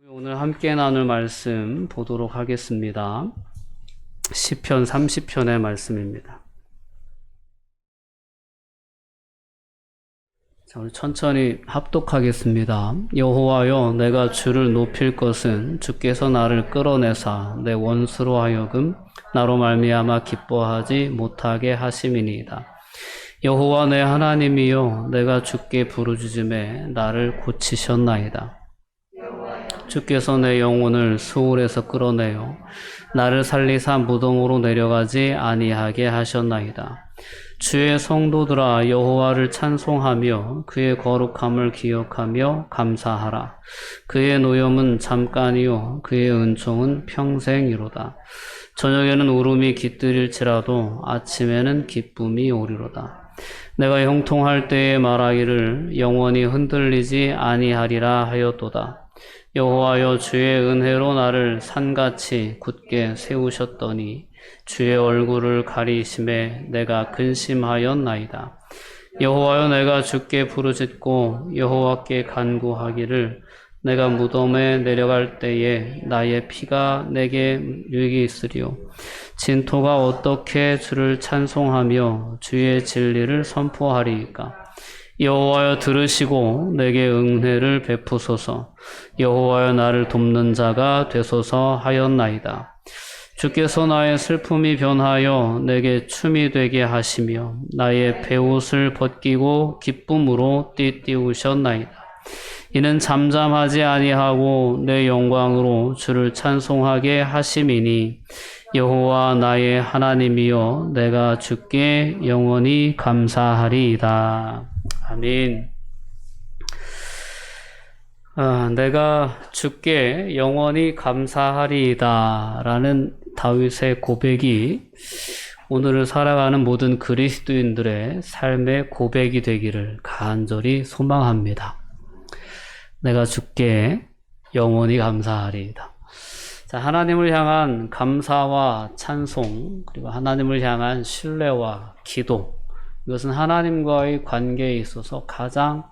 오늘 함께 나눌 말씀 보도록 하겠습니다. 시편 30편의 말씀입니다. 자, 우리 천천히 합독하겠습니다. 여호와여, 내가 주를 높일 것은 주께서 나를 끌어내사 내 원수로 하여금 나로 말미암아 기뻐하지 못하게 하심이니이다. 여호와 내 하나님이여, 내가 주께 부르짖음에 나를 고치셨나이다. 주께서 내 영혼을 수울에서 끌어내어 나를 살리사 무덤으로 내려가지 아니하게 하셨나이다. 주의 성도들아, 여호와를 찬송하며 그의 거룩함을 기억하며 감사하라. 그의 노염은 잠깐이요 그의 은총은 평생이로다. 저녁에는 울음이 깃들일지라도 아침에는 기쁨이 오리로다. 내가 형통할 때에 말하기를 영원히 흔들리지 아니하리라 하였도다. 여호와여, 주의 은혜로 나를 산같이 굳게 세우셨더니 주의 얼굴을 가리심에 내가 근심하였나이다. 여호와여, 내가 주께 부르짖고 여호와께 간구하기를 내가 무덤에 내려갈 때에 나의 피가 내게 유익이 있으리요. 진토가 어떻게 주를 찬송하며 주의 진리를 선포하리이까. 여호와여, 들으시고 내게 은혜를 베푸소서. 여호와여, 나를 돕는 자가 되소서 하였나이다. 주께서 나의 슬픔이 변하여 내게 춤이 되게 하시며 나의 베옷을 벗기고 기쁨으로 띠띠우셨나이다. 이는 잠잠하지 아니하고 내 영광으로 주를 찬송하게 하심이니 여호와 나의 하나님이여, 내가 주께 영원히 감사하리이다. 아멘. 내가 주께 영원히 감사하리이다 라는 다윗의 고백이 오늘을 살아가는 모든 그리스도인들의 삶의 고백이 되기를 간절히 소망합니다. 내가 주께 영원히 감사하리이다. 자, 하나님을 향한 감사와 찬송, 그리고 하나님을 향한 신뢰와 기도, 이것은 하나님과의 관계에 있어서 가장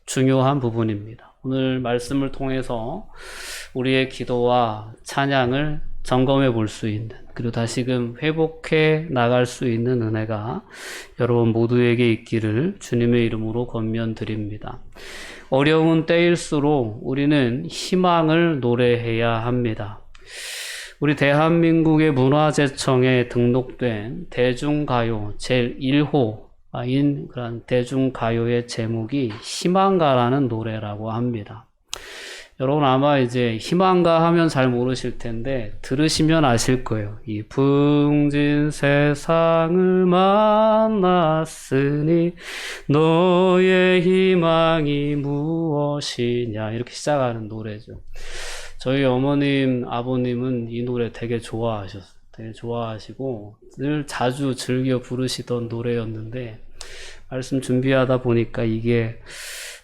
중요한 부분입니다. 오늘 말씀을 통해서 우리의 기도와 찬양을 점검해 볼 수 있는, 그리고 다시금 회복해 나갈 수 있는 은혜가 여러분 모두에게 있기를 주님의 이름으로 권면드립니다. 어려운 때일수록 우리는 희망을 노래해야 합니다. 우리 대한민국의 문화재청에 등록된 대중가요 제1호인 그런 대중가요의 제목이 희망가라는 노래라고 합니다. 여러분 아마 이제 희망가 하면 잘 모르실 텐데 들으시면 아실 거예요. 이 풍진 세상을 만났으니 너의 희망이 무엇이냐, 이렇게 시작하는 노래죠. 저희 어머님, 아버님은 이 노래 되게 좋아하셨어요. 되게 좋아하시고 늘 자주 즐겨 부르시던 노래였는데, 말씀 준비하다 보니까 이게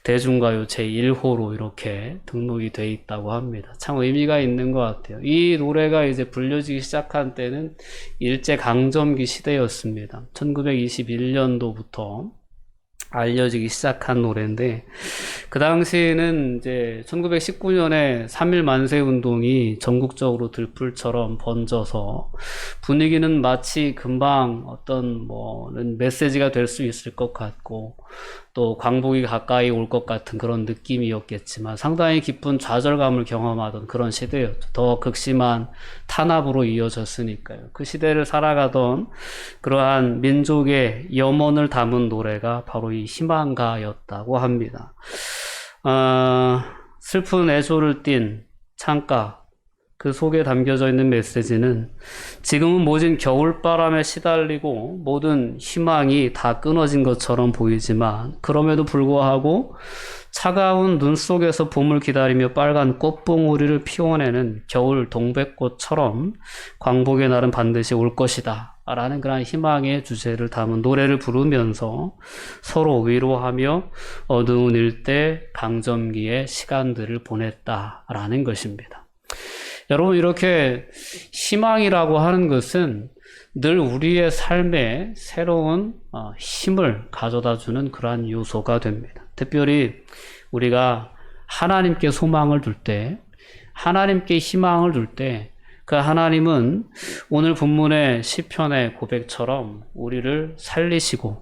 대중가요 제1호로 이렇게 등록이 돼 있다고 합니다. 참 의미가 있는 것 같아요. 이 노래가 이제 불려지기 시작한 때는 일제강점기 시대였습니다. 1921년도부터 알려지기 시작한 노래인데, 그 당시에는 이제 1919년에 3.1 만세 운동이 전국적으로 들불처럼 번져서 분위기는 마치 금방 어떤 메시지가 될 수 있을 것 같고 또 광복이 가까이 올 것 같은 그런 느낌이었겠지만 상당히 깊은 좌절감을 경험하던 그런 시대였죠. 더 극심한 탄압으로 이어졌으니까요. 그 시대를 살아가던 그러한 민족의 염원을 담은 노래가 바로 이 희망가였다고 합니다. 슬픈 애조를 띤 창가, 그 속에 담겨져 있는 메시지는 지금은 모진 겨울바람에 시달리고 모든 희망이 다 끊어진 것처럼 보이지만, 그럼에도 불구하고 차가운 눈 속에서 봄을 기다리며 빨간 꽃봉오리를 피워내는 겨울 동백꽃처럼 광복의 날은 반드시 올 것이다 라는 그런 희망의 주제를 담은 노래를 부르면서 서로 위로하며 어두운 일대 강점기의 시간들을 보냈다라는 것입니다. 여러분, 이렇게 희망이라고 하는 것은 늘 우리의 삶에 새로운 힘을 가져다 주는 그러한 요소가 됩니다. 특별히 우리가 하나님께 소망을 둘 때 하나님께 희망을 둘 때 그 하나님은 오늘 본문의 시편의 고백처럼 우리를 살리시고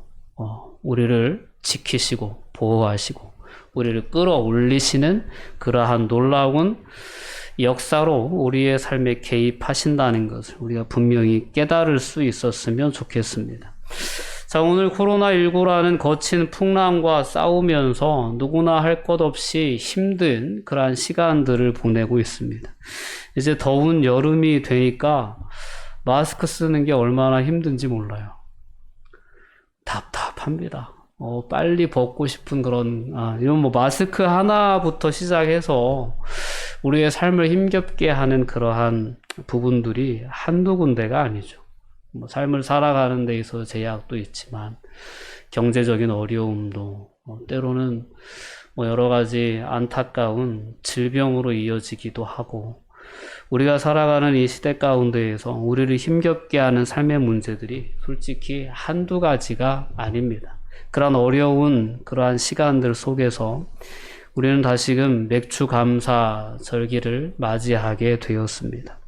우리를 지키시고 보호하시고 우리를 끌어올리시는 그러한 놀라운 역사로 우리의 삶에 개입하신다는 것을 우리가 분명히 깨달을 수 있었으면 좋겠습니다. 자, 오늘 코로나19라는 거친 풍랑과 싸우면서 누구나 할 것 없이 힘든 그러한 시간들을 보내고 있습니다. 이제 더운 여름이 되니까 마스크 쓰는 게 얼마나 힘든지 몰라요. 답답합니다. 빨리 벗고 싶은 그런, 이런 마스크 하나부터 시작해서 우리의 삶을 힘겹게 하는 그러한 부분들이 한두 군데가 아니죠. 삶을 살아가는 데 있어서 제약도 있지만 경제적인 어려움도 때로는 여러 가지 안타까운 질병으로 이어지기도 하고 우리가 살아가는 이 시대 가운데에서 우리를 힘겹게 하는 삶의 문제들이 솔직히 한두 가지가 아닙니다. 그러한 어려운 그러한 시간들 속에서 우리는 다시금 맥주 감사 절기를 맞이하게 되었습니다.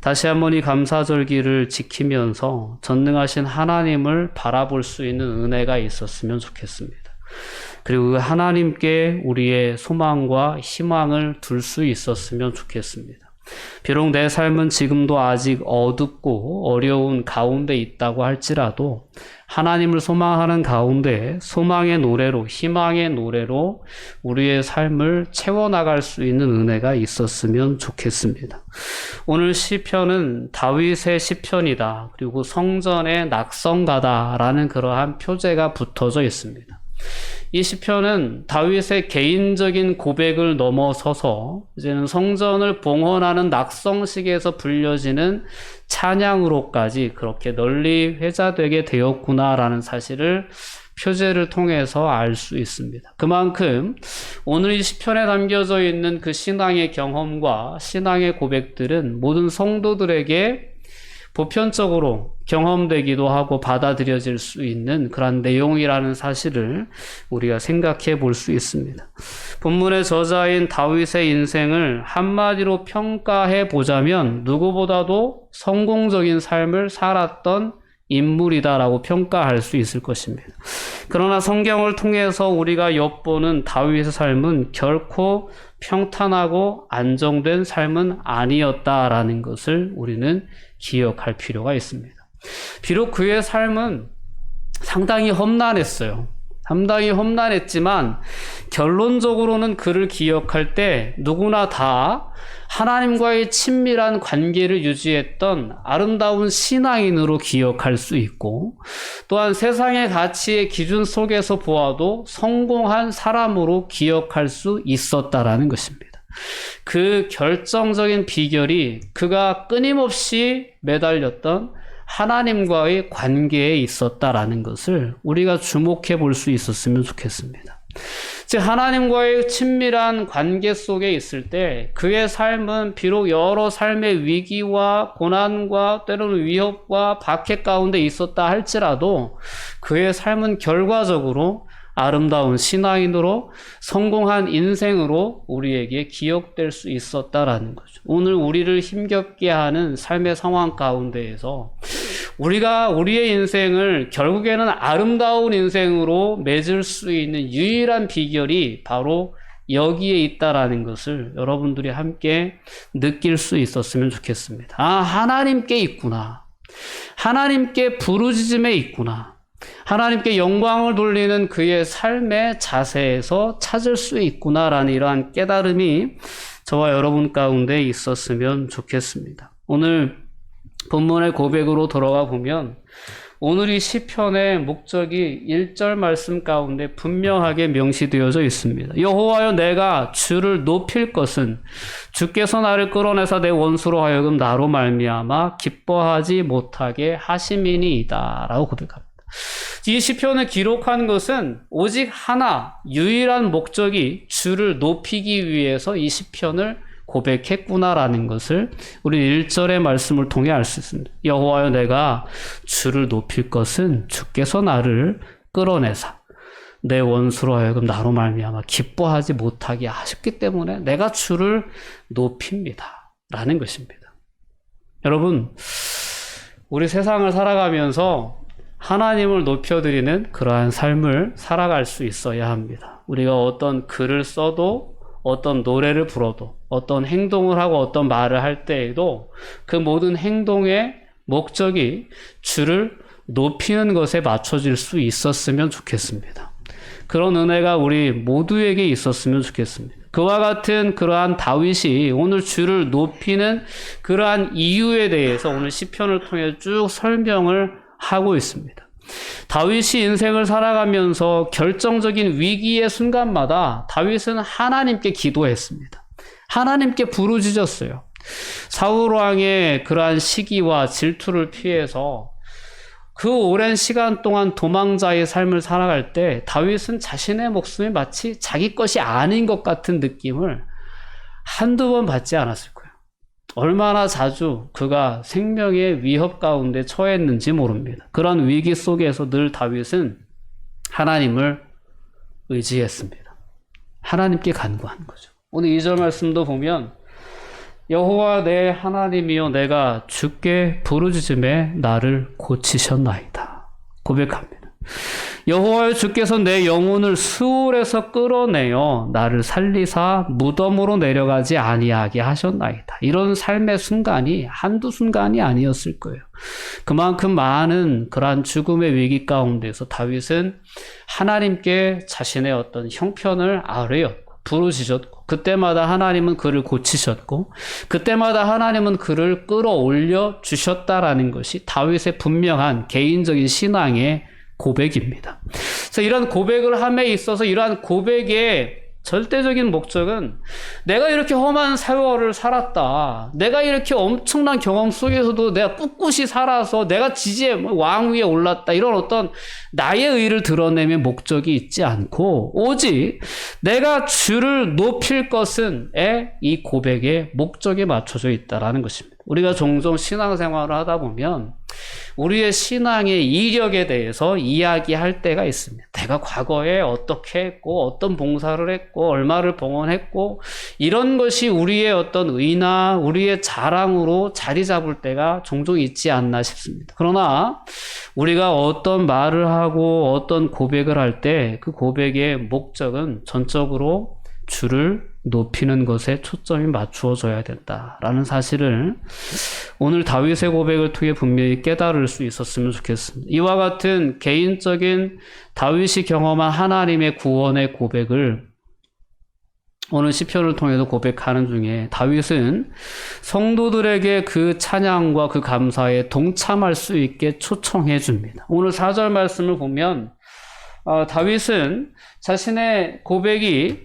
다시 한번 이 감사절기를 지키면서 전능하신 하나님을 바라볼 수 있는 은혜가 있었으면 좋겠습니다. 그리고 하나님께 우리의 소망과 희망을 둘 수 있었으면 좋겠습니다. 비록 내 삶은 지금도 아직 어둡고 어려운 가운데 있다고 할지라도 하나님을 소망하는 가운데 소망의 노래로, 희망의 노래로 우리의 삶을 채워나갈 수 있는 은혜가 있었으면 좋겠습니다. 오늘 시편은 다윗의 시편이다. 그리고 성전의 낙성가다라는 그러한 표제가 붙어져 있습니다. 이 시편은 다윗의 개인적인 고백을 넘어서서 이제는 성전을 봉헌하는 낙성식에서 불려지는 찬양으로까지 그렇게 널리 회자되게 되었구나라는 사실을 표제를 통해서 알 수 있습니다. 그만큼 오늘 이 시편에 담겨져 있는 그 신앙의 경험과 신앙의 고백들은 모든 성도들에게 보편적으로 경험되기도 하고 받아들여질 수 있는 그런 내용이라는 사실을 우리가 생각해 볼 수 있습니다. 본문의 저자인 다윗의 인생을 한마디로 평가해 보자면 누구보다도 성공적인 삶을 살았던 인물이다라고 평가할 수 있을 것입니다. 그러나 성경을 통해서 우리가 엿보는 다윗의 삶은 결코 평탄하고 안정된 삶은 아니었다라는 것을 우리는 기억할 필요가 있습니다. 비록 그의 삶은 상당히 험난했어요. 상당히 험난했지만 결론적으로는 그를 기억할 때 누구나 다 하나님과의 친밀한 관계를 유지했던 아름다운 신앙인으로 기억할 수 있고 또한 세상의 가치의 기준 속에서 보아도 성공한 사람으로 기억할 수 있었다라는 것입니다. 그 결정적인 비결이 그가 끊임없이 매달렸던 하나님과의 관계에 있었다라는 것을 우리가 주목해 볼 수 있었으면 좋겠습니다. 즉 하나님과의 친밀한 관계 속에 있을 때 그의 삶은 비록 여러 삶의 위기와 고난과 때로는 위협과 박해 가운데 있었다 할지라도 그의 삶은 결과적으로 아름다운 신앙인으로 성공한 인생으로 우리에게 기억될 수 있었다라는 거죠. 오늘 우리를 힘겹게 하는 삶의 상황 가운데에서 우리가 우리의 인생을 결국에는 아름다운 인생으로 맺을 수 있는 유일한 비결이 바로 여기에 있다라는 것을 여러분들이 함께 느낄 수 있었으면 좋겠습니다. 하나님께 있구나. 하나님께 부르짖음에 있구나. 하나님께 영광을 돌리는 그의 삶의 자세에서 찾을 수 있구나라는 이러한 깨달음이 저와 여러분 가운데 있었으면 좋겠습니다. 오늘 본문의 고백으로 들어가 보면 오늘 이 시편의 목적이 1절 말씀 가운데 분명하게 명시되어져 있습니다. 여호와여 내가 주를 높일 것은 주께서 나를 끌어내사 내 원수로 하여금 나로 말미암아 기뻐하지 못하게 하심이니이다 라고 고백합니다. 이 시편을 기록한 것은 오직 하나 유일한 목적이 주를 높이기 위해서 이 시편을 고백했구나라는 것을 우리 1절의 말씀을 통해 알 수 있습니다. 여호와여 내가 주를 높일 것은 주께서 나를 끌어내사 내 원수로 하여금 나로 말미암아 기뻐하지 못하게 하셨기 때문에 내가 주를 높입니다. 라는 것입니다. 여러분, 우리 세상을 살아가면서 하나님을 높여드리는 그러한 삶을 살아갈 수 있어야 합니다. 우리가 어떤 글을 써도, 어떤 노래를 불어도, 어떤 행동을 하고 어떤 말을 할 때에도 그 모든 행동의 목적이 주를 높이는 것에 맞춰질 수 있었으면 좋겠습니다. 그런 은혜가 우리 모두에게 있었으면 좋겠습니다. 그와 같은 그러한 다윗이 오늘 주를 높이는 그러한 이유에 대해서 오늘 시편을 통해 쭉 설명을 하고 있습니다. 다윗이 인생을 살아가면서 결정적인 위기의 순간마다 다윗은 하나님께 기도했습니다. 하나님께 부르짖었어요. 사울 왕의 그러한 시기와 질투를 피해서 그 오랜 시간 동안 도망자의 삶을 살아갈 때 다윗은 자신의 목숨이 마치 자기 것이 아닌 것 같은 느낌을 한두 번 받지 않았을 거예요. 얼마나 자주 그가 생명의 위협 가운데 처했는지 모릅니다. 그런 위기 속에서 늘 다윗은 하나님을 의지했습니다. 하나님께 간구한 거죠. 오늘 2절 말씀도 보면 여호와 내 하나님이여 내가 주께 부르짖음에 나를 고치셨나이다. 고백합니다. 여호와여 주께서 내 영혼을 수울에서 끌어내어 나를 살리사 무덤으로 내려가지 아니하게 하셨나이다. 이런 삶의 순간이 한두 순간이 아니었을 거예요. 그만큼 많은 그러한 죽음의 위기 가운데서 다윗은 하나님께 자신의 어떤 형편을 아뢰었고 부르짖었고 그때마다 하나님은 그를 고치셨고 그때마다 하나님은 그를 끌어올려 주셨다라는 것이 다윗의 분명한 개인적인 신앙의 고백입니다. 그래서 이런 고백을 함에 있어서 이러한 고백의 절대적인 목적은 내가 이렇게 험한 세월을 살았다. 내가 이렇게 엄청난 경험 속에서도 내가 꿋꿋이 살아서 내가 지지의 왕 위에 올랐다. 이런 어떤 나의 의를 드러내는 목적이 있지 않고 오직 내가 주를 높일 것은 이 고백의 목적에 맞춰져 있다라는 것입니다. 우리가 종종 신앙생활을 하다 보면 우리의 신앙의 이력에 대해서 이야기할 때가 있습니다. 내가 과거에 어떻게 했고 어떤 봉사를 했고 얼마를 봉헌했고 이런 것이 우리의 어떤 의나 우리의 자랑으로 자리 잡을 때가 종종 있지 않나 싶습니다. 그러나 우리가 어떤 말을 하고 어떤 고백을 할 때 그 고백의 목적은 전적으로 주를 높이는 것에 초점이 맞추어져야 된다라는 사실을 오늘 다윗의 고백을 통해 분명히 깨달을 수 있었으면 좋겠습니다. 이와 같은 개인적인 다윗이 경험한 하나님의 구원의 고백을 오늘 시편을 통해서 고백하는 중에 다윗은 성도들에게 그 찬양과 그 감사에 동참할 수 있게 초청해 줍니다. 오늘 4절 말씀을 보면 다윗은 자신의 고백이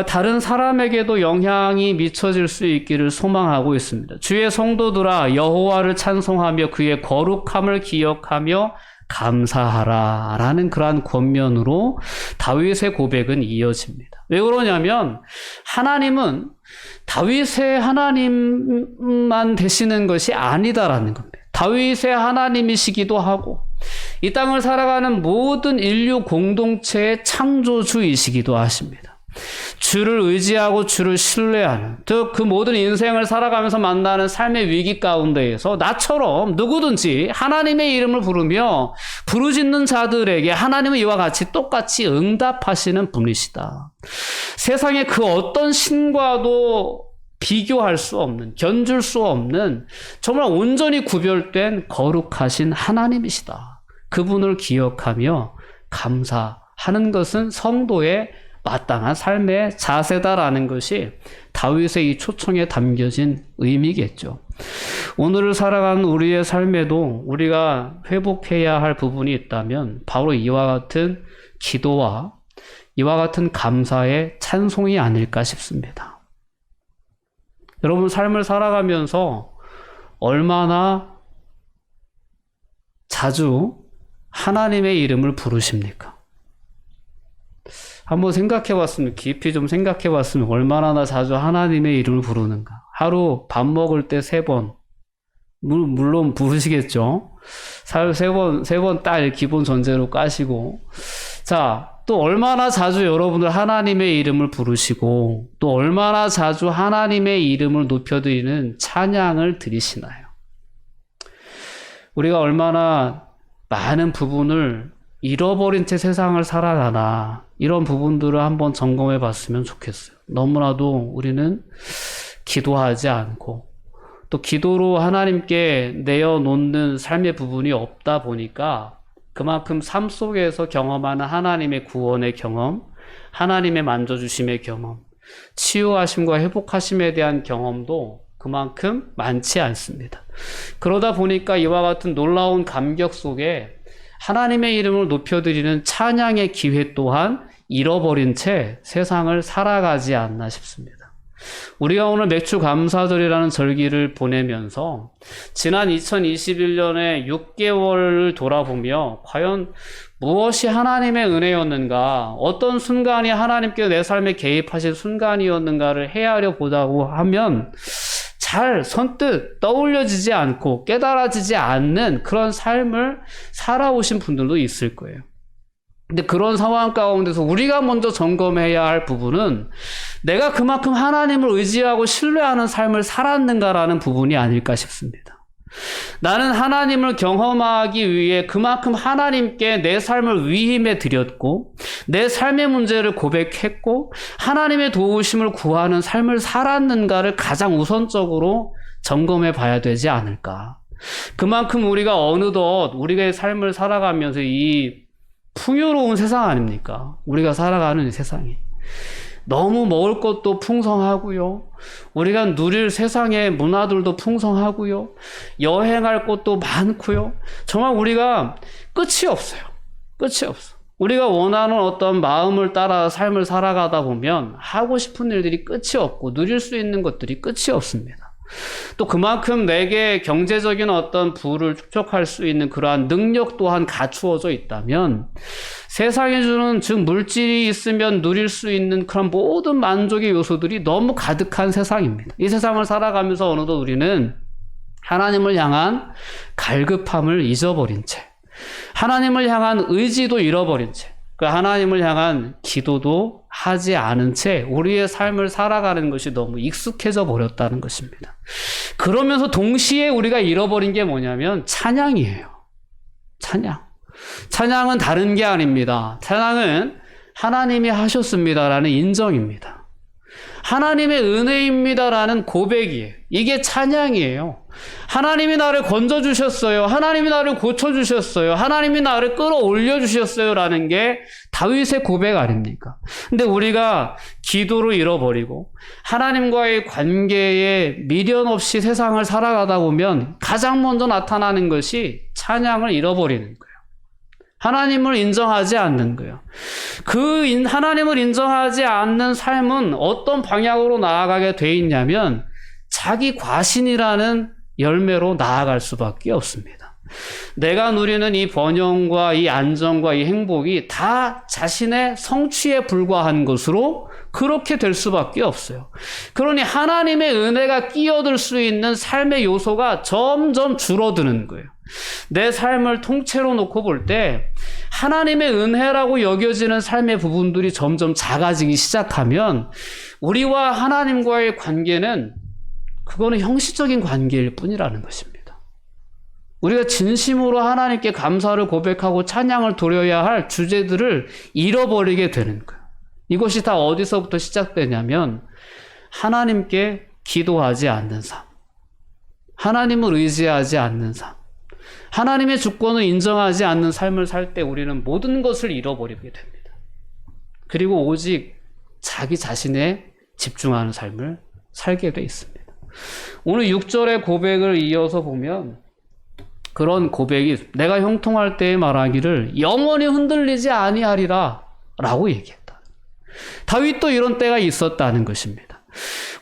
다른 사람에게도 영향이 미쳐질 수 있기를 소망하고 있습니다. 주의 성도들아 여호와를 찬송하며 그의 거룩함을 기억하며 감사하라 라는 그러한 권면으로 다윗의 고백은 이어집니다. 왜 그러냐면 하나님은 다윗의 하나님만 되시는 것이 아니다라는 겁니다. 다윗의 하나님이시기도 하고 이 땅을 살아가는 모든 인류 공동체의 창조주이시기도 하십니다. 주를 의지하고 주를 신뢰하는 즉 그 모든 인생을 살아가면서 만나는 삶의 위기 가운데에서 나처럼 누구든지 하나님의 이름을 부르며 부르짖는 자들에게 하나님은 이와 같이 똑같이 응답하시는 분이시다. 세상의 그 어떤 신과도 비교할 수 없는, 견줄 수 없는 정말 온전히 구별된 거룩하신 하나님이시다. 그분을 기억하며 감사하는 것은 성도의 마땅한 삶의 자세다라는 것이 다윗의 이 초청에 담겨진 의미겠죠. 오늘을 살아가는 우리의 삶에도 우리가 회복해야 할 부분이 있다면 바로 이와 같은 기도와 이와 같은 감사의 찬송이 아닐까 싶습니다. 여러분 삶을 살아가면서 얼마나 자주 하나님의 이름을 부르십니까? 한번 생각해 봤으면, 깊이 좀 생각해 봤으면 얼마나 나 자주 하나님의 이름을 부르는가. 하루 밥 먹을 때 3번. 물론 부르시겠죠. 세 번 딱 기본 전제로 까시고. 자, 또 얼마나 자주 여러분들 하나님의 이름을 부르시고 또 얼마나 자주 하나님의 이름을 높여드리는 찬양을 드리시나요? 우리가 얼마나 많은 부분을 잃어버린 채 세상을 살아가나 이런 부분들을 한번 점검해 봤으면 좋겠어요. 너무나도 우리는 기도하지 않고 또 기도로 하나님께 내어놓는 삶의 부분이 없다 보니까 그만큼 삶 속에서 경험하는 하나님의 구원의 경험, 하나님의 만져주심의 경험, 치유하심과 회복하심에 대한 경험도 그만큼 많지 않습니다. 그러다 보니까 이와 같은 놀라운 감격 속에 하나님의 이름을 높여드리는 찬양의 기회 또한 잃어버린 채 세상을 살아가지 않나 싶습니다. 우리가 오늘 맥주 감사절이라는 절기를 보내면서 지난 2021년의 6개월을 돌아보며 과연 무엇이 하나님의 은혜였는가, 어떤 순간이 하나님께서 내 삶에 개입하신 순간이었는가를 헤아려 보자고 하면 잘 선뜻 떠올려지지 않고 깨달아지지 않는 그런 삶을 살아오신 분들도 있을 거예요. 근데 그런 상황 가운데서 우리가 먼저 점검해야 할 부분은 내가 그만큼 하나님을 의지하고 신뢰하는 삶을 살았는가라는 부분이 아닐까 싶습니다. 나는 하나님을 경험하기 위해 그만큼 하나님께 내 삶을 위임해 드렸고 내 삶의 문제를 고백했고 하나님의 도우심을 구하는 삶을 살았는가를 가장 우선적으로 점검해 봐야 되지 않을까. 그만큼 우리가 어느덧 우리의 삶을 살아가면서 이 풍요로운 세상 아닙니까? 우리가 살아가는 이 세상이 너무 먹을 것도 풍성하고요, 우리가 누릴 세상의 문화들도 풍성하고요, 여행할 곳도 많고요. 정말 우리가 끝이 없어요. 끝이 없어. 우리가 원하는 어떤 마음을 따라 삶을 살아가다 보면 하고 싶은 일들이 끝이 없고 누릴 수 있는 것들이 끝이 없습니다. 또 그만큼 내게 경제적인 어떤 부를 축적할 수 있는 그러한 능력 또한 갖추어져 있다면 세상에 주는 즉 물질이 있으면 누릴 수 있는 그런 모든 만족의 요소들이 너무 가득한 세상입니다. 이 세상을 살아가면서 어느덧 우리는 하나님을 향한 갈급함을 잊어버린 채, 하나님을 향한 의지도 잃어버린 채, 그 하나님을 향한 기도도 하지 않은 채 우리의 삶을 살아가는 것이 너무 익숙해져 버렸다는 것입니다. 그러면서 동시에 우리가 잃어버린 게 뭐냐면 찬양이에요. 찬양. 찬양은 다른 게 아닙니다. 찬양은 하나님이 하셨습니다라는 인정입니다. 하나님의 은혜입니다라는 고백이에요. 이게 찬양이에요. 하나님이 나를 건져주셨어요. 하나님이 나를 고쳐주셨어요. 하나님이 나를 끌어올려주셨어요. 라는 게 다윗의 고백 아닙니까? 근데 우리가 기도를 잃어버리고 하나님과의 관계에 미련 없이 세상을 살아가다 보면 가장 먼저 나타나는 것이 찬양을 잃어버리는 거예요. 하나님을 인정하지 않는 거예요. 하나님을 인정하지 않는 삶은 어떤 방향으로 나아가게 돼 있냐면 자기 과신이라는 열매로 나아갈 수밖에 없습니다. 내가 누리는 이 번영과 이 안정과 이 행복이 다 자신의 성취에 불과한 것으로 그렇게 될 수밖에 없어요. 그러니 하나님의 은혜가 끼어들 수 있는 삶의 요소가 점점 줄어드는 거예요. 내 삶을 통째로 놓고 볼 때 하나님의 은혜라고 여겨지는 삶의 부분들이 점점 작아지기 시작하면 우리와 하나님과의 관계는 그거는 형식적인 관계일 뿐이라는 것입니다. 우리가 진심으로 하나님께 감사를 고백하고 찬양을 드려야 할 주제들을 잃어버리게 되는 거예요. 이것이 다 어디서부터 시작되냐면 하나님께 기도하지 않는 삶, 하나님을 의지하지 않는 삶, 하나님의 주권을 인정하지 않는 삶을 살 때 우리는 모든 것을 잃어버리게 됩니다. 그리고 오직 자기 자신에 집중하는 삶을 살게 돼 있습니다. 오늘 6절의 고백을 이어서 보면 그런 고백이 내가 형통할 때에 말하기를 영원히 흔들리지 아니하리라 라고 얘기했다. 다윗도 이런 때가 있었다는 것입니다.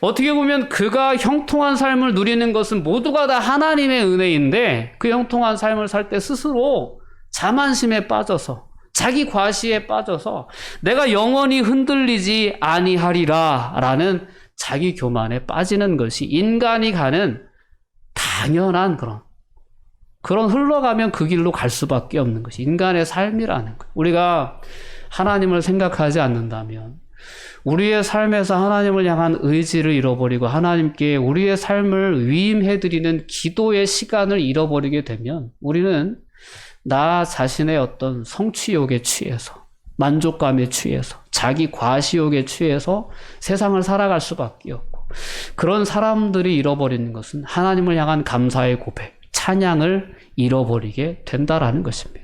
어떻게 보면 그가 형통한 삶을 누리는 것은 모두가 다 하나님의 은혜인데 그 형통한 삶을 살 때 스스로 자만심에 빠져서 자기 과시에 빠져서 내가 영원히 흔들리지 아니하리라 라는 자기 교만에 빠지는 것이 인간이 가는 당연한 그런 흘러가면 그 길로 갈 수밖에 없는 것이 인간의 삶이라는 거예요. 우리가 하나님을 생각하지 않는다면, 우리의 삶에서 하나님을 향한 의지를 잃어버리고 하나님께 우리의 삶을 위임해드리는 기도의 시간을 잃어버리게 되면 우리는 나 자신의 어떤 성취욕에 취해서, 만족감에 취해서, 자기 과시욕에 취해서 세상을 살아갈 수밖에 없고, 그런 사람들이 잃어버리는 것은 하나님을 향한 감사의 고백, 찬양을 잃어버리게 된다라는 것입니다.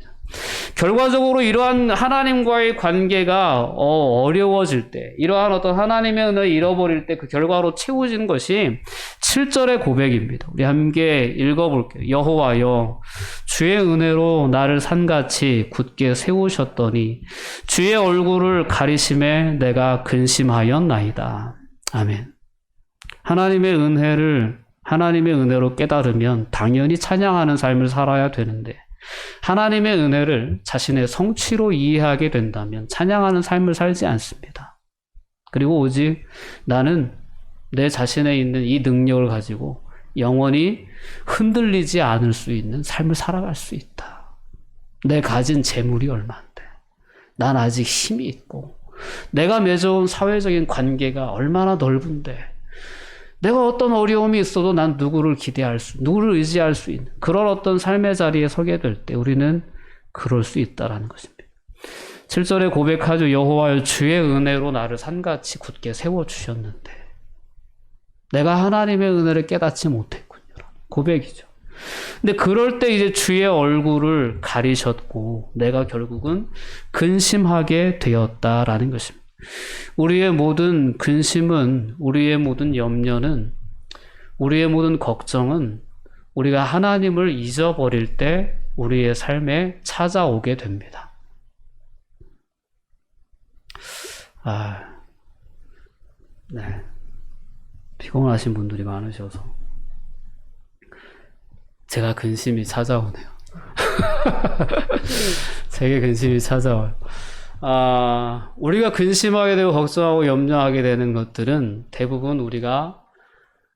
결과적으로 이러한 하나님과의 관계가 어려워질 때, 이러한 어떤 하나님의 은혜를 잃어버릴 때 그 결과로 채워진 것이 7절의 고백입니다. 우리 함께 읽어볼게요. 여호와여, 주의 은혜로 나를 산같이 굳게 세우셨더니 주의 얼굴을 가리심에 내가 근심하였나이다. 아멘. 하나님의 은혜로 깨달으면 당연히 찬양하는 삶을 살아야 되는데, 하나님의 은혜를 자신의 성취로 이해하게 된다면 찬양하는 삶을 살지 않습니다. 그리고 오직 나는 내 자신에 있는 이 능력을 가지고 영원히 흔들리지 않을 수 있는 삶을 살아갈 수 있다. 내 가진 재물이 얼마인데, 난 아직 힘이 있고, 내가 맺어온 사회적인 관계가 얼마나 넓은데, 내가 어떤 어려움이 있어도 난 누구를 의지할 수 있는 그런 어떤 삶의 자리에 서게 될 때 우리는 그럴 수 있다라는 것입니다. 7절에 고백하죠. 여호와여, 주의 은혜로 나를 산같이 굳게 세워주셨는데 내가 하나님의 은혜를 깨닫지 못했군요. 고백이죠. 근데 그럴 때 이제 주의 얼굴을 가리셨고 내가 결국은 근심하게 되었다라는 것입니다. 우리의 모든 근심은, 우리의 모든 염려는, 우리의 모든 걱정은 우리가 하나님을 잊어버릴 때 우리의 삶에 찾아오게 됩니다. 네. 피곤하신 분들이 많으셔서 제가 근심이 찾아오네요. 제게 근심이 찾아와요. 우리가 근심하게 되고 걱정하고 염려하게 되는 것들은 대부분 우리가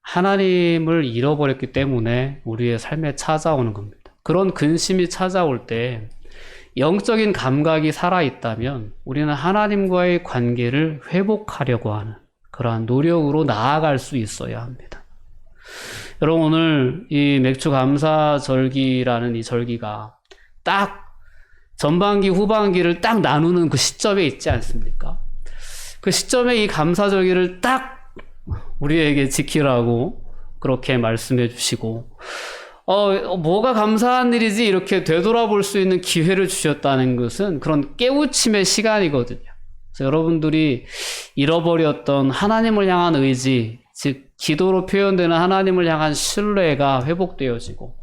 하나님을 잃어버렸기 때문에 우리의 삶에 찾아오는 겁니다. 그런 근심이 찾아올 때 영적인 감각이 살아있다면 우리는 하나님과의 관계를 회복하려고 하는 그러한 노력으로 나아갈 수 있어야 합니다. 여러분, 오늘 이 맥주 감사절기라는 이 절기가 딱 전반기, 후반기를 딱 나누는 그 시점에 있지 않습니까? 그 시점에 이 감사절기를 딱 우리에게 지키라고 그렇게 말씀해 주시고, 뭐가 감사한 일이지 이렇게 되돌아볼 수 있는 기회를 주셨다는 것은 그런 깨우침의 시간이거든요. 그래서 여러분들이 잃어버렸던 하나님을 향한 의지, 즉 기도로 표현되는 하나님을 향한 신뢰가 회복되어지고,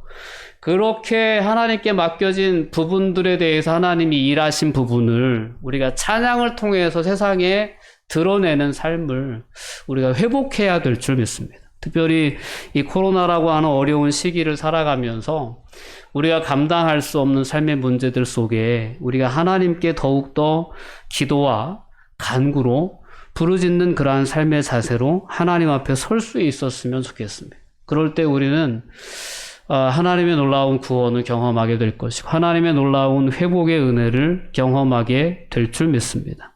그렇게 하나님께 맡겨진 부분들에 대해서 하나님이 일하신 부분을 우리가 찬양을 통해서 세상에 드러내는 삶을 우리가 회복해야 될 줄 믿습니다. 특별히 이 코로나라고 하는 어려운 시기를 살아가면서 우리가 감당할 수 없는 삶의 문제들 속에 우리가 하나님께 더욱더 기도와 간구로 부르짖는 그러한 삶의 자세로 하나님 앞에 설 수 있었으면 좋겠습니다. 그럴 때 우리는 하나님의 놀라운 구원을 경험하게 될 것이고 하나님의 놀라운 회복의 은혜를 경험하게 될 줄 믿습니다.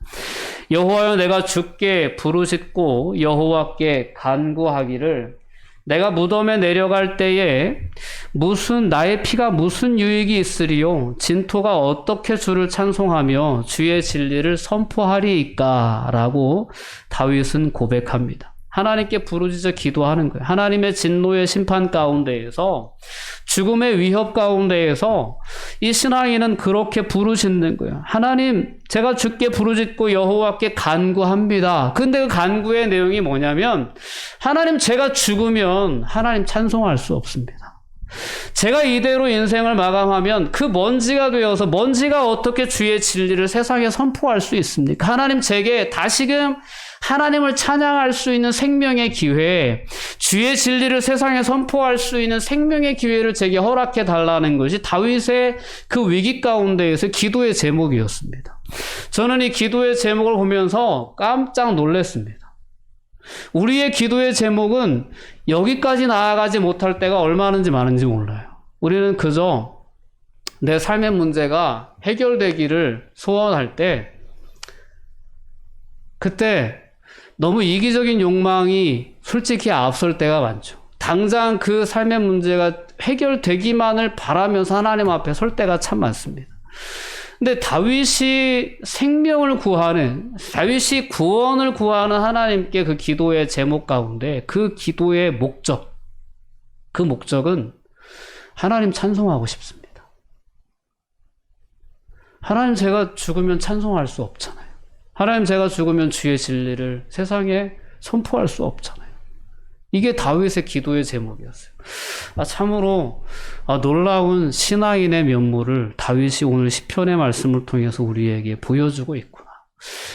여호와여, 내가 주께 부르짖고 여호와께 간구하기를, 내가 무덤에 내려갈 때에 나의 피가 무슨 유익이 있으리요? 진토가 어떻게 주를 찬송하며 주의 진리를 선포하리이까? 라고 다윗은 고백합니다. 하나님께 부르짖어 기도하는 거예요. 하나님의 진노의 심판 가운데에서, 죽음의 위협 가운데에서 이 신앙인은 그렇게 부르짖는 거예요. 하나님, 제가 주께 부르짖고 여호와께 간구합니다. 근데 그 간구의 내용이 뭐냐면, 하나님, 제가 죽으면 하나님 찬송할 수 없습니다. 제가 이대로 인생을 마감하면 그 먼지가 되어서 먼지가 어떻게 주의 진리를 세상에 선포할 수 있습니까? 하나님, 제게 다시금 하나님을 찬양할 수 있는 생명의 기회, 주의 진리를 세상에 선포할 수 있는 생명의 기회를 제게 허락해 달라는 것이 다윗의 그 위기 가운데에서 기도의 제목이었습니다. 저는 이 기도의 제목을 보면서 깜짝 놀랐습니다. 우리의 기도의 제목은 여기까지 나아가지 못할 때가 얼마나 많은지 몰라요. 우리는 그저 내 삶의 문제가 해결되기를 소원할 때 그때 너무 이기적인 욕망이 솔직히 앞설 때가 많죠. 당장 그 삶의 문제가 해결되기만을 바라면서 하나님 앞에 설 때가 참 많습니다. 근데 다윗이 생명을 구하는, 다윗이 구원을 구하는 하나님께 그 기도의 제목 가운데 그 기도의 목적, 그 목적은 하나님 찬송하고 싶습니다. 하나님, 제가 죽으면 찬송할 수 없잖아요. 하나님, 제가 죽으면 주의 진리를 세상에 선포할 수 없잖아요. 이게 다윗의 기도의 제목이었어요. 참으로 놀라운 신앙인의 면모를 다윗이 오늘 시편의 말씀을 통해서 우리에게 보여주고 있구나.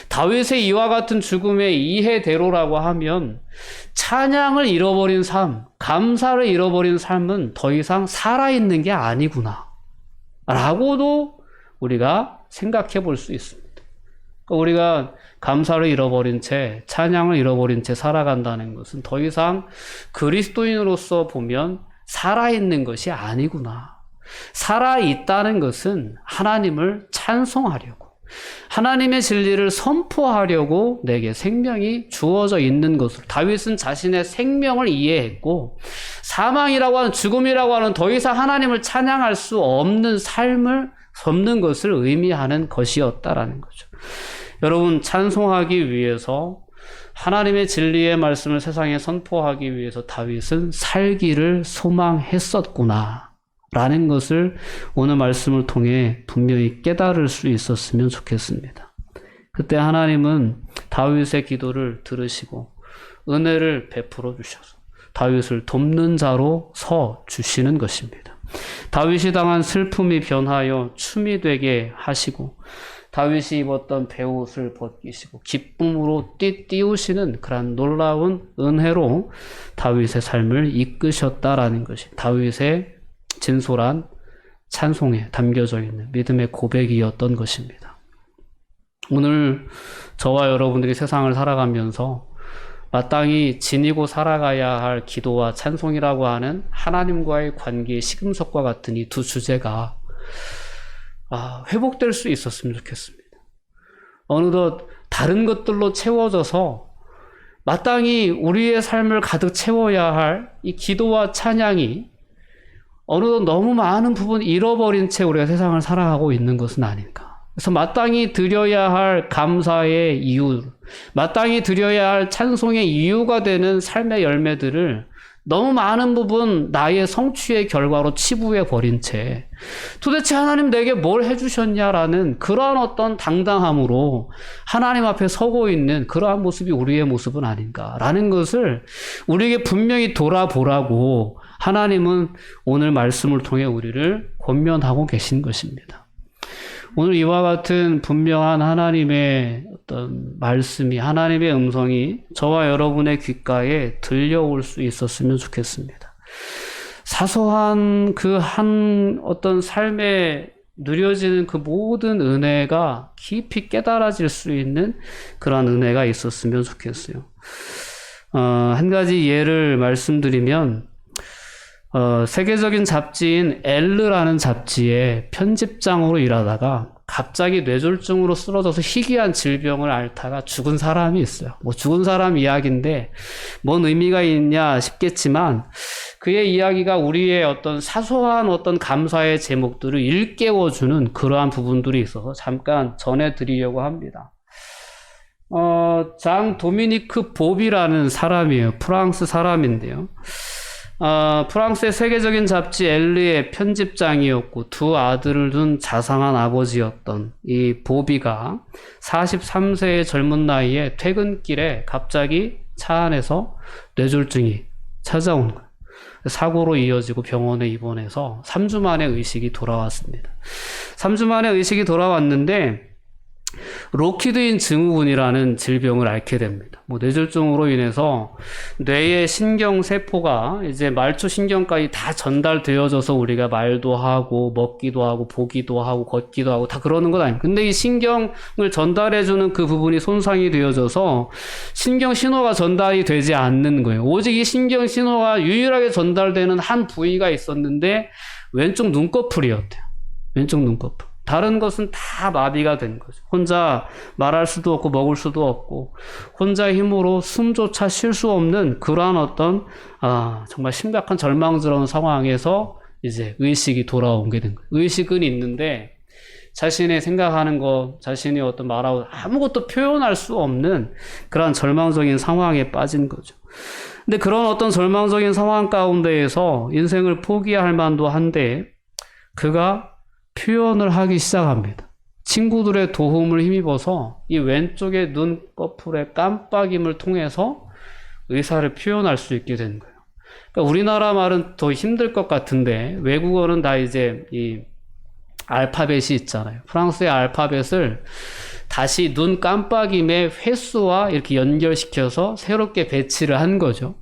다윗의 이와 같은 죽음의 이해대로라고 하면 찬양을 잃어버린 삶, 감사를 잃어버린 삶은 더 이상 살아있는 게 아니구나 라고도 우리가 생각해 볼 수 있습니다. 우리가 감사를 잃어버린 채, 찬양을 잃어버린 채 살아간다는 것은 더 이상 그리스도인으로서 보면 살아있는 것이 아니구나. 살아있다는 것은 하나님을 찬송하려고, 하나님의 진리를 선포하려고 내게 생명이 주어져 있는 것으로, 다윗은 자신의 생명을 이해했고 사망이라고 하는, 죽음이라고 하는 더 이상 하나님을 찬양할 수 없는 삶을 접는 것을 의미하는 것이었다라는 거죠. 여러분, 찬송하기 위해서, 하나님의 진리의 말씀을 세상에 선포하기 위해서 다윗은 살기를 소망했었구나 라는 것을 오늘 말씀을 통해 분명히 깨달을 수 있었으면 좋겠습니다. 그때 하나님은 다윗의 기도를 들으시고 은혜를 베풀어 주셔서 다윗을 돕는 자로 서 주시는 것입니다. 다윗이 당한 슬픔이 변하여 춤이 되게 하시고 다윗이 입었던 베옷을 벗기시고 기쁨으로 띄우시는 그런 놀라운 은혜로 다윗의 삶을 이끄셨다라는 것이 다윗의 진솔한 찬송에 담겨져 있는 믿음의 고백이었던 것입니다. 오늘 저와 여러분들이 세상을 살아가면서 마땅히 지니고 살아가야 할 기도와 찬송이라고 하는 하나님과의 관계의 시금석과 같은 이 두 주제가 회복될 수 있었으면 좋겠습니다. 어느덧 다른 것들로 채워져서 마땅히 우리의 삶을 가득 채워야 할 이 기도와 찬양이 어느덧 너무 많은 부분 잃어버린 채 우리가 세상을 살아가고 있는 것은 아닌가. 그래서 마땅히 드려야 할 감사의 이유, 마땅히 드려야 할 찬송의 이유가 되는 삶의 열매들을 너무 많은 부분 나의 성취의 결과로 치부해 버린 채 도대체 하나님 내게 뭘 해주셨냐라는 그러한 어떤 당당함으로 하나님 앞에 서고 있는 그러한 모습이 우리의 모습은 아닌가라는 것을 우리에게 분명히 돌아보라고 하나님은 오늘 말씀을 통해 우리를 권면하고 계신 것입니다. 오늘 이와 같은 분명한 하나님의 어떤 말씀이, 하나님의 음성이 저와 여러분의 귓가에 들려올 수 있었으면 좋겠습니다. 사소한 그 한 어떤 삶에 누려지는 그 모든 은혜가 깊이 깨달아질 수 있는 그런 은혜가 있었으면 좋겠어요. 한 가지 예를 말씀드리면 세계적인 잡지인 엘르라는 잡지의 편집장으로 일하다가 갑자기 뇌졸중으로 쓰러져서 희귀한 질병을 앓다가 죽은 사람이 있어요. 죽은 사람 이야기인데 뭔 의미가 있냐 싶겠지만 그의 이야기가 우리의 어떤 사소한 어떤 감사의 제목들을 일깨워주는 그러한 부분들이 있어서 잠깐 전해드리려고 합니다. 장 도미니크 보비라는 사람이에요. 프랑스 사람인데요. 프랑스의 세계적인 잡지 엘르의 편집장이었고 두 아들을 둔 자상한 아버지였던 이 보비가 43세의 젊은 나이에 퇴근길에 갑자기 차 안에서 뇌졸중이 찾아온 거예요. 사고로 이어지고 병원에 입원해서 3주 만에 의식이 돌아왔습니다. 3주 만에 의식이 돌아왔는데 로키드인 증후군이라는 질병을 앓게 됩니다. 뇌졸중으로 인해서 뇌의 신경세포가 이제 말초신경까지 다 전달되어져서 우리가 말도 하고 먹기도 하고 보기도 하고 걷기도 하고 다 그러는 건 아닙니다. 근데 이 신경을 전달해주는 그 부분이 손상이 되어져서 신경 신호가 전달이 되지 않는 거예요. 오직 이 신경 신호가 유일하게 전달되는 한 부위가 있었는데 왼쪽 눈꺼풀이었대요. 왼쪽 눈꺼풀. 다른 것은 다 마비가 된 거죠. 혼자 말할 수도 없고 먹을 수도 없고 혼자 힘으로 숨조차 쉴 수 없는 그러한 어떤 정말 심각한 절망스러운 상황에서 이제 의식이 돌아오게 된 거예요. 의식은 있는데 자신의 생각하는 것, 자신이 어떤 말하고 아무것도 표현할 수 없는 그런 절망적인 상황에 빠진 거죠. 근데 그런 어떤 절망적인 상황 가운데에서 인생을 포기할 만도 한데 그가 표현을 하기 시작합니다. 친구들의 도움을 힘입어서 이 왼쪽의 눈꺼풀의 깜빡임을 통해서 의사를 표현할 수 있게 된 거예요. 그러니까 우리나라 말은 더 힘들 것 같은데 외국어는 다 이제 이 알파벳이 있잖아요. 프랑스의 알파벳을 다시 눈 깜빡임의 횟수와 이렇게 연결시켜서 새롭게 배치를 한 거죠.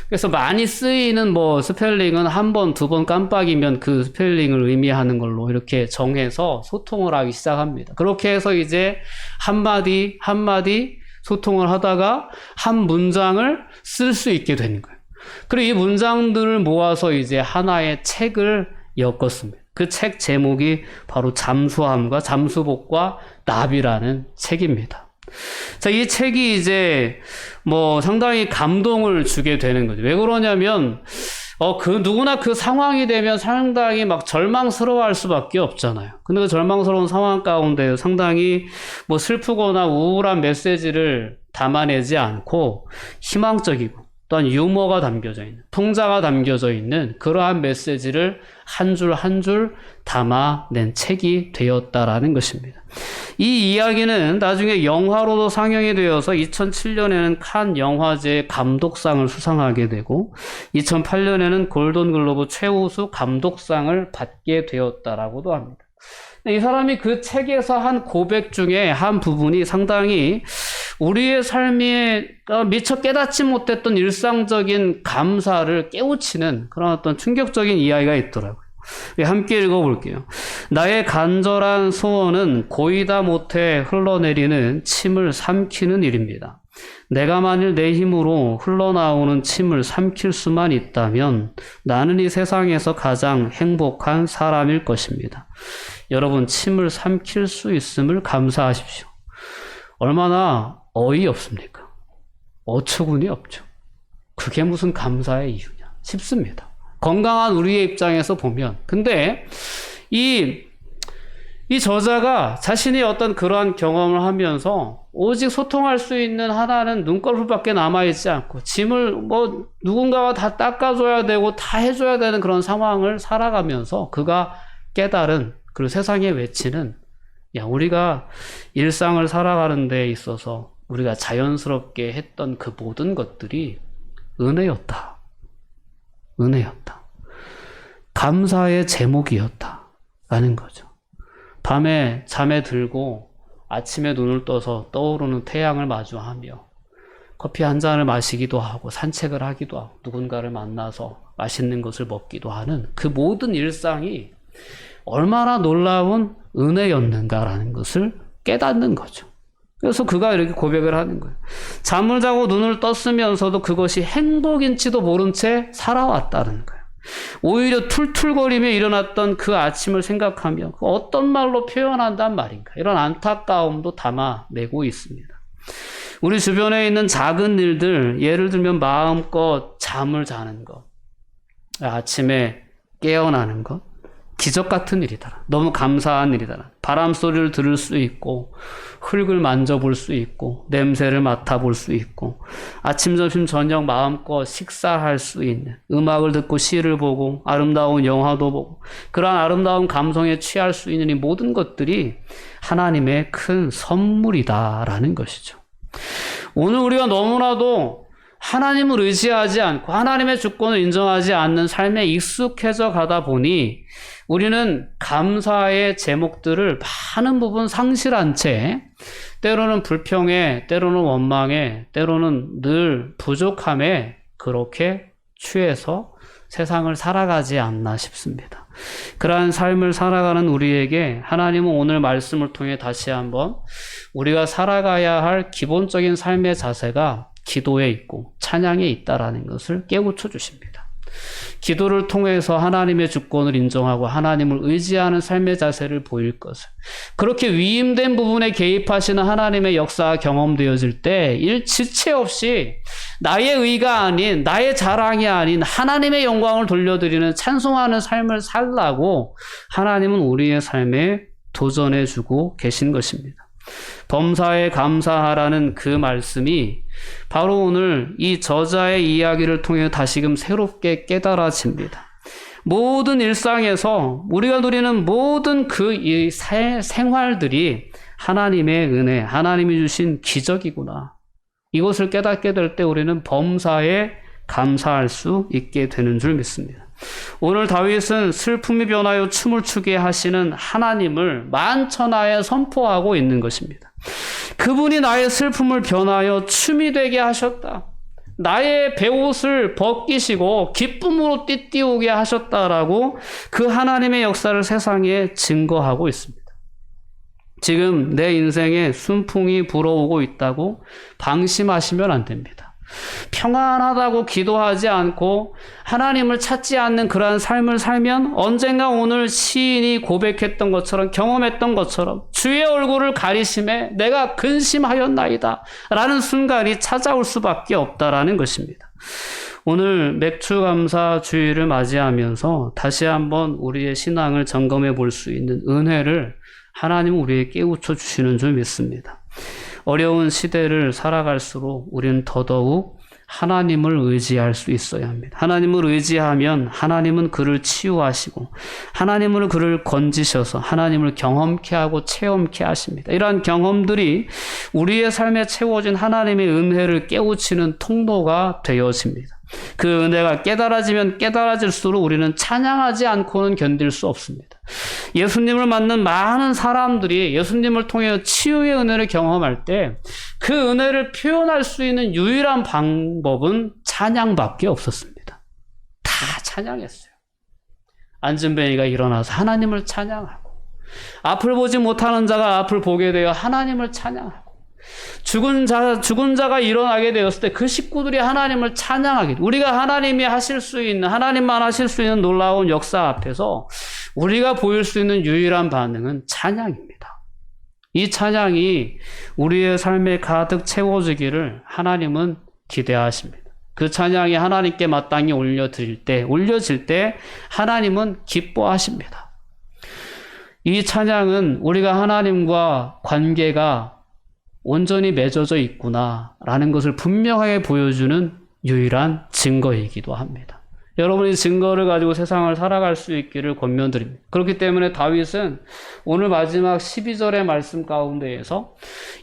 그래서 많이 쓰이는 뭐 스펠링은 한 번, 두 번 깜빡이면 그 스펠링을 의미하는 걸로 이렇게 정해서 소통을 하기 시작합니다. 그렇게 해서 이제 한마디 한마디 소통을 하다가 한 문장을 쓸 수 있게 된 거예요. 그리고 이 문장들을 모아서 이제 하나의 책을 엮었습니다. 그 책 제목이 바로 잠수함과 잠수복과 나비라는 책입니다. 자, 이 책이 이제 뭐 상당히 감동을 주게 되는 거죠. 왜 그러냐면 누구나 그 상황이 되면 상당히 막 절망스러워할 수밖에 없잖아요. 근데 그 절망스러운 상황 가운데 상당히 뭐 슬프거나 우울한 메시지를 담아내지 않고 희망적이고 또한 유머가 담겨져 있는, 풍자가 담겨져 있는 그러한 메시지를 한 줄 한 줄 담아낸 책이 되었다라는 것입니다. 이 이야기는 나중에 영화로도 상영이 되어서 2007년에는 칸 영화제 감독상을 수상하게 되고 2008년에는 골든글로브 최우수 감독상을 받게 되었다라고도 합니다. 이 사람이 그 책에서 한 고백 중에 한 부분이 상당히 우리의 삶에 미처 깨닫지 못했던 일상적인 감사를 깨우치는 그런 어떤 충격적인 이야기가 있더라고요. 함께 읽어볼게요. 나의 간절한 소원은 고이다 못해 흘러내리는 침을 삼키는 일입니다. 내가 만일 내 힘으로 흘러나오는 침을 삼킬 수만 있다면 나는 이 세상에서 가장 행복한 사람일 것입니다. 여러분, 침을 삼킬 수 있음을 감사하십시오. 얼마나 어이없습니까? 어처구니 없죠. 그게 무슨 감사의 이유냐 싶습니다. 건강한 우리의 입장에서 보면. 근데 이 저자가 자신이 어떤 그러한 경험을 하면서 오직 소통할 수 있는 하나는 눈꺼풀밖에 남아있지 않고 짐을 뭐 누군가가 다 닦아줘야 되고 다 해줘야 되는 그런 상황을 살아가면서 그가 깨달은, 그리고 세상에 외치는, 우리가 일상을 살아가는 데 있어서 우리가 자연스럽게 했던 그 모든 것들이 은혜였다. 은혜였다. 감사의 제목이었다. 라는 거죠. 밤에 잠에 들고 아침에 눈을 떠서 떠오르는 태양을 마주하며 커피 한 잔을 마시기도 하고 산책을 하기도 하고 누군가를 만나서 맛있는 것을 먹기도 하는 그 모든 일상이 얼마나 놀라운 은혜였는가라는 것을 깨닫는 거죠. 그래서 그가 이렇게 고백을 하는 거예요. 잠을 자고 눈을 떴으면서도 그것이 행복인지도 모른 채 살아왔다는 거예요. 오히려 툴툴거리며 일어났던 그 아침을 생각하며 어떤 말로 표현한단 말인가, 이런 안타까움도 담아내고 있습니다. 우리 주변에 있는 작은 일들, 예를 들면 마음껏 잠을 자는 것, 아침에 깨어나는 것, 기적 같은 일이다. 너무 감사한 일이다. 바람 소리를 들을 수 있고 흙을 만져볼 수 있고 냄새를 맡아볼 수 있고 아침, 점심, 저녁 마음껏 식사할 수 있는, 음악을 듣고 시를 보고 아름다운 영화도 보고 그러한 아름다운 감성에 취할 수 있는 이 모든 것들이 하나님의 큰 선물이다라는 것이죠. 오늘 우리가 너무나도 하나님을 의지하지 않고 하나님의 주권을 인정하지 않는 삶에 익숙해져 가다 보니 우리는 감사의 제목들을 많은 부분 상실한 채 때로는 불평에, 때로는 원망에, 때로는 늘 부족함에 그렇게 취해서 세상을 살아가지 않나 싶습니다. 그러한 삶을 살아가는 우리에게 하나님은 오늘 말씀을 통해 다시 한번 우리가 살아가야 할 기본적인 삶의 자세가 기도에 있고 찬양에 있다라는 것을 깨우쳐 주십니다. 기도를 통해서 하나님의 주권을 인정하고 하나님을 의지하는 삶의 자세를 보일 것을. 그렇게 위임된 부분에 개입하시는 하나님의 역사가 경험되어질 때 일지체 없이 나의 의가 아닌, 나의 자랑이 아닌 하나님의 영광을 돌려드리는 찬송하는 삶을 살라고 하나님은 우리의 삶에 도전해 주고 계신 것입니다. 범사에 감사하라는 그 말씀이 바로 오늘 이 저자의 이야기를 통해 다시금 새롭게 깨달아집니다. 모든 일상에서 우리가 누리는 모든 그 생활들이 하나님의 은혜, 하나님이 주신 기적이구나. 이것을 깨닫게 될 때 우리는 범사에 감사할 수 있게 되는 줄 믿습니다. 오늘 다윗은 슬픔이 변하여 춤을 추게 하시는 하나님을 만천하에 선포하고 있는 것입니다. 그분이 나의 슬픔을 변하여 춤이 되게 하셨다. 나의 베옷을 벗기시고 기쁨으로 띠띠우게 하셨다라고 그 하나님의 역사를 세상에 증거하고 있습니다. 지금 내 인생에 순풍이 불어오고 있다고 방심하시면 안 됩니다. 평안하다고 기도하지 않고 하나님을 찾지 않는 그러한 삶을 살면 언젠가 오늘 시인이 고백했던 것처럼, 경험했던 것처럼 주의 얼굴을 가리심에 내가 근심하였나이다 라는 순간이 찾아올 수밖에 없다라는 것입니다. 오늘 맥추감사 주일을 맞이하면서 다시 한번 우리의 신앙을 점검해 볼 수 있는 은혜를 하나님은 우리에게 깨우쳐 주시는 줄 믿습니다. 어려운 시대를 살아갈수록 우리는 더더욱 하나님을 의지할 수 있어야 합니다. 하나님을 의지하면 하나님은 그를 치유하시고 하나님을 그를 건지셔서 하나님을 경험케 하고 체험케 하십니다. 이러한 경험들이 우리의 삶에 채워진 하나님의 은혜를 깨우치는 통로가 되어집니다. 그 은혜가 깨달아지면 깨달아질수록 우리는 찬양하지 않고는 견딜 수 없습니다. 예수님을 만난 많은 사람들이 예수님을 통해 치유의 은혜를 경험할 때 그 은혜를 표현할 수 있는 유일한 방법은 찬양밖에 없었습니다. 다 찬양했어요. 안진뱅이가 일어나서 하나님을 찬양하고, 앞을 보지 못하는 자가 앞을 보게 되어 하나님을 찬양하고, 죽은 자가 일어나게 되었을 때 그 식구들이 하나님을 찬양하게, 우리가 하나님이 하실 수 있는, 하나님만 하실 수 있는 놀라운 역사 앞에서 우리가 보일 수 있는 유일한 반응은 찬양입니다. 이 찬양이 우리의 삶에 가득 채워지기를 하나님은 기대하십니다. 그 찬양이 하나님께 마땅히 올려질 때 하나님은 기뻐하십니다. 이 찬양은 우리가 하나님과 관계가 온전히 맺어져 있구나라는 것을 분명하게 보여주는 유일한 증거이기도 합니다. 여러분이 증거를 가지고 세상을 살아갈 수 있기를 권면드립니다. 그렇기 때문에 다윗은 오늘 마지막 12절의 말씀 가운데에서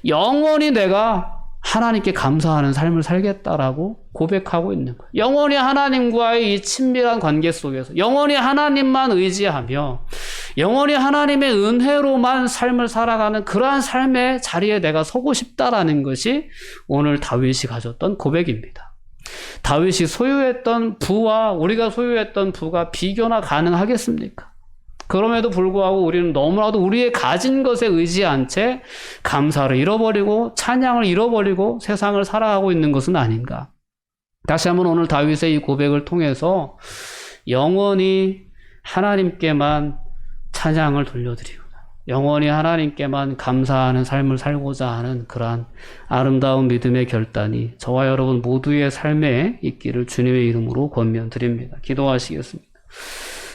영원히 내가 하나님께 감사하는 삶을 살겠다라고 고백하고 있는 거예요. 영원히 하나님과의 이 친밀한 관계 속에서 영원히 하나님만 의지하며 영원히 하나님의 은혜로만 삶을 살아가는 그러한 삶의 자리에 내가 서고 싶다라는 것이 오늘 다윗이 가졌던 고백입니다. 다윗이 소유했던 부와 우리가 소유했던 부가 비교나 가능하겠습니까? 그럼에도 불구하고 우리는 너무나도 우리의 가진 것에 의지한 채 감사를 잃어버리고 찬양을 잃어버리고 세상을 살아가고 있는 것은 아닌가? 다시 한번 오늘 다윗의 이 고백을 통해서 영원히 하나님께만 찬양을 돌려드리고 영원히 하나님께만 감사하는 삶을 살고자 하는 그러한 아름다운 믿음의 결단이 저와 여러분 모두의 삶에 있기를 주님의 이름으로 권면드립니다. 기도하시겠습니다.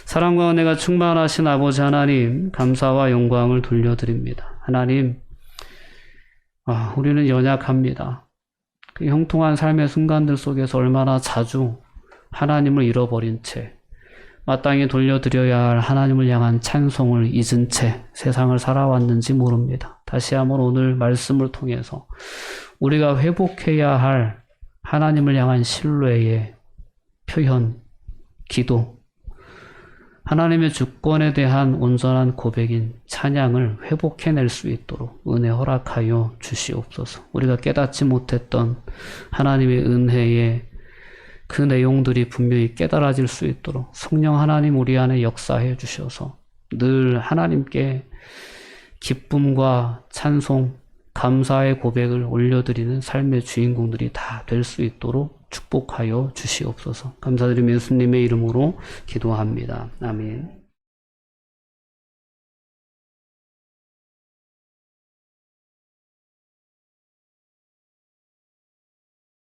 사랑과 은혜가 충만하신 아버지 하나님, 감사와 영광을 돌려드립니다. 하나님, 우리는 연약합니다. 그 형통한 삶의 순간들 속에서 얼마나 자주 하나님을 잃어버린 채 마땅히 돌려드려야 할 하나님을 향한 찬송을 잊은 채 세상을 살아왔는지 모릅니다. 다시 한번 오늘 말씀을 통해서 우리가 회복해야 할 하나님을 향한 신뢰의 표현, 기도, 하나님의 주권에 대한 온전한 고백인 찬양을 회복해낼 수 있도록 은혜 허락하여 주시옵소서. 우리가 깨닫지 못했던 하나님의 은혜의 그 내용들이 분명히 깨달아질 수 있도록 성령 하나님 우리 안에 역사해 주셔서 늘 하나님께 기쁨과 찬송, 감사의 고백을 올려드리는 삶의 주인공들이 다 될 수 있도록 축복하여 주시옵소서. 감사드리며 예수님의 이름으로 기도합니다. 아멘.